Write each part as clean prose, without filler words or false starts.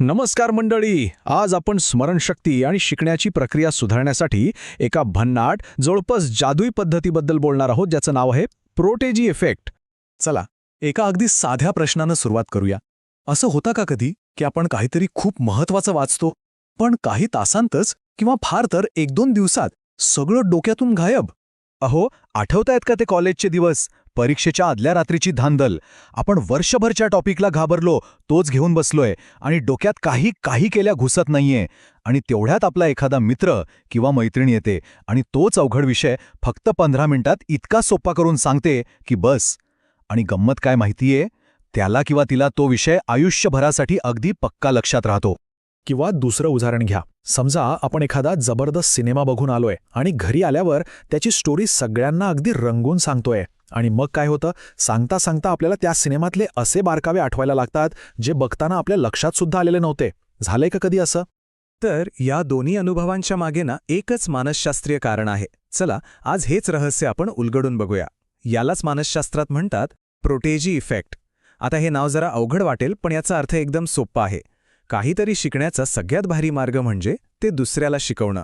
नमस्कार मंडळी. आज आपण स्मरणशक्ती आणि शिकण्याची प्रक्रिया सुधारण्यासाठी एका भन्नाट जवळपास जादुई पद्धतीबद्दल बोलणार आहोत, ज्याचं नाव आहे प्रोटेजी इफेक्ट. चला, एका अगदी साध्या प्रश्नानं सुरुवात करूया. असं होतं का कधी की आपण काहीतरी खूप महत्त्वाचं वाचतो, पण काही तासांतच किंवा फार तर 1-2 दिवसात सगळं डोक्यातून गायब? अहो, आठवतायत का ते कॉलेजचे दिवस, परीक्षेच्या आदल्या रात्रीची धांदल? आपण वर्षभरच्या टॉपिकला घाबरलो, तोच घेऊन बसलोय आणि डोक्यात काही केल्या घुसत नाहीये. आणि तेवढ्यात आपला एखादा मित्र किंवा मैत्रीण येते आणि तोच अवघड विषय फक्त 15 मिनिटात इतका सोपा करून सांगते की बस. आणि गंमत काय माहितीये, त्याला किंवा तिला तो विषय आयुष्यभरासाठी अगदी पक्का लक्षात राहतो. किंवा दुसरं उदाहरण घ्या. समजा आपण एखादा जबरदस्त सिनेमा बघून आलोय आणि घरी आल्यावर त्याची स्टोरी सगळ्यांना अगदी रंगून सांगतोय. आणि मग काय होतं, सांगता सांगता आपल्याला त्या सिनेमातले असे बारकावे आठवायला लागतात जे बघताना आपल्या लक्षात सुद्धा आलेले नव्हते. झालंय का कधी असं? तर या दोन्ही अनुभवांच्या मागे ना एकच मानसशास्त्रीय कारण आहे. चला, आज हेच रहस्य आपण उलगडून बघूया. यालाच मानसशास्त्रात म्हणतात प्रोटेजी इफेक्ट. आता हे नाव जरा अवघड वाटेल, पण याचा अर्थ एकदम सोपा आहे. काहीतरी शिकण्याचा सगळ्यात भारी मार्ग म्हणजे ते दुसऱ्याला शिकवणं.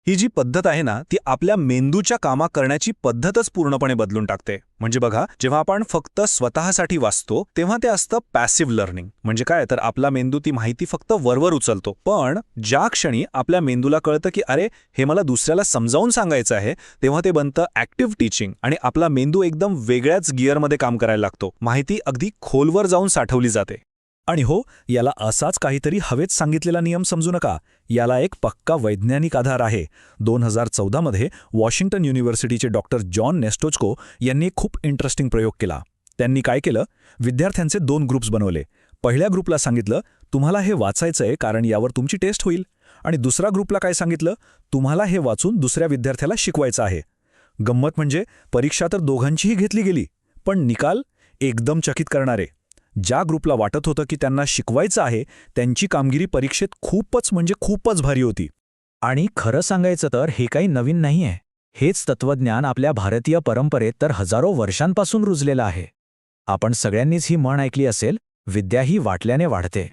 ही जी पद्धत आहे ना, ती आपल्या मेंदूच्या कामा करण्याची पद्धतच पूर्णपणे बदलून टाकते. म्हणजे बघा, जेव्हा आपण फक्त स्वतःसाठी वाचतो तेव्हा ते असतं पॅसिव्ह लर्निंग. म्हणजे काय, तर आपला मेंदू ती माहिती फक्त वरवर उचलतो. पण ज्या क्षणी आपल्या मेंदूला कळतं की अरे, हे मला दुसऱ्याला समजावून सांगायचं आहे, तेव्हा ते बनतं ॲक्टिव्ह टीचिंग. आणि आपला मेंदू एकदम वेगळ्याच गिअरमध्ये काम करायला लागतो. माहिती अगदी खोलवर जाऊन साठवली जाते. आणि हो, याला असाच काहीतरी हवेत सांगितलेला नियम समजू नका. याला एक पक्का वैज्ञानिक आधार आहे. 2014 मध्ये वॉशिंग्टन युनिव्हर्सिटीचे डॉक्टर जॉन नेस्टोचको यांनी एक खूप इंटरेस्टिंग प्रयोग केला. त्यांनी काय केलं, विद्यार्थ्यांचे 2 ग्रुप्स बनवले. पहिल्या ग्रुपला सांगितलं, तुम्हाला हे वाचायचंय कारण यावर तुमची टेस्ट होईल. आणि दुसऱ्या ग्रुपला काय सांगितलं, तुम्हाला हे वाचून दुसऱ्या विद्यार्थ्याला शिकवायचं आहे. गंमत म्हणजे परीक्षा तर दोघांचीही घेतली गेली, पण निकाल एकदम चकित करणारे. ज्या ग्रुपला वाटत होतं की त्यांना शिकवायचं आहे, त्यांची कामगिरी परीक्षेत खूपच भारी होती. आणि खरं सांगायचं तर हे काही नवीन नाहीये. हेच तत्वज्ञान आपल्या भारतीय परंपरेत तर हजारो वर्षांपासून रुजलेलं आहे. आपण सगळ्यांनीच ही म्हण ऐकली असेल, विद्या ही वाटल्याने वाढते.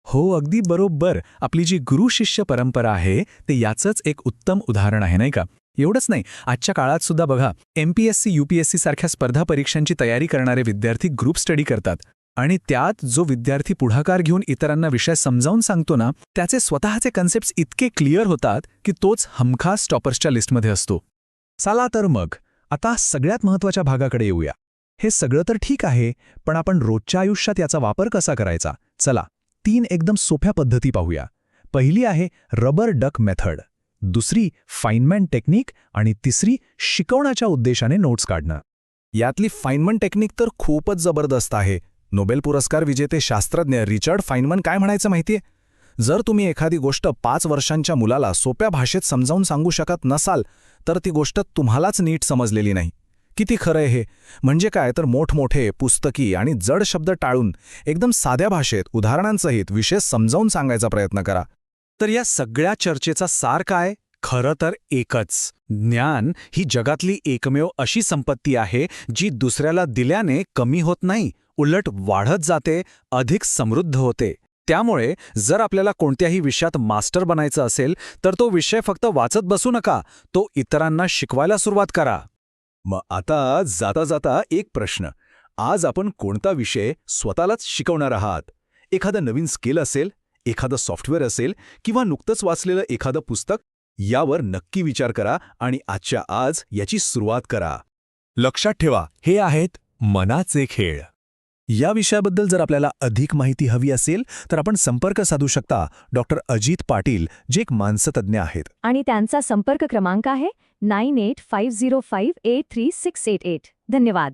हो, अगदी बरोबर. आपली जी गुरु-शिष्य परंपरा आहे ते याचंच एक उत्तम उदाहरण आहे, नाही का? एवढंच नाही, आजच्या काळात सुद्धा बघा, MPSC, UPSC सारख्या स्पर्धा परीक्षांची तयारी करणारे विद्यार्थी ग्रुप स्टडी करतात. आणि त्यात जो विद्यार्थी पुढाकार घेऊन इतरांना विषय समजावून सांगतो ना, त्याचे स्वतःचे कन्सेप्ट्स इतके क्लिअर होतात की तोच हमखास टॉपर्सच्या लिस्टमध्ये असतो. चला तर मग, आता सगळ्यात महत्त्वाच्या भागाकडे येऊया. हे सगळं तर ठीक आहे, पण आपण रोजच्या आयुष्यात याचा वापर कसा करायचा? चला, 3 एकदम सोप्या पद्धती पाहूया. पहिली आहे रबर डक मेथड, दुसरी फाइनमॅन टेक्निक आणि तिसरी शिकवण्याच्या उद्देशाने नोट्स काढणं. यातली फाइनमॅन टेक्निक तर खूपच जबरदस्त आहे. नोबेल पुरस्कार विजेते शास्त्रज्ञ रिचर्ड फाइनमन काय म्हणायचं माहितीये? जर तुम्ही एखादी गोष्ट 5 वर्षांच्या मुलाला सोप्या भाषेत समजावून सांगू शकत नसाल, तर ती गोष्ट तुम्हालाच नीट समजलेली नाही. किती खरंय हे? म्हणजे काय, तर मोठमोठे पुस्तकी आणि जड शब्द टाळून एकदम साध्या भाषेत उदाहरणांसहित विषय समजावून सांगायचा प्रयत्न करा. तर या सगळ्या चर्चेचा सार काय? खरं तर एकच. ज्ञान ही जगातली एकमेव अशी संपत्ती आहे जी दुसऱ्याला दिल्याने कमी होत नाही, उलट वाढत जाते, अधिक समृद्ध होते. त्यामुळे जर आपल्याला कोणत्याही विषयात मास्टर बनायचं असेल, तर तो विषय फक्त वाचत बसू नका, तो इतरांना शिकवायला सुरुवात करा. मग आता जाता जाता एक प्रश्न. आज आपण कोणता विषय स्वतःलाच शिकवणार आहात? एखादं नवीन स्किल असेल, एखादं सॉफ्टवेअर असेल किंवा नुकतंच वाचलेलं एखादं पुस्तक? यावर नक्की विचार करा आणि आजच्या आज याची सुरुवात करा. लक्षात ठेवा, हे आहेत मनाचे खेळ. या विषयाबद्दल जर आपल्याला अधिक माहिती हवी असेल तर आपण संपर्क साधू शकता डॉक्टर अजित पाटील, जे एक मानसतज्ञ आहेत. आणि त्यांचा संपर्क क्रमांक आहे 9850583688. धन्यवाद.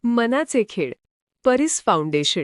मनाचे खेळ, परिस फाउंडेशन.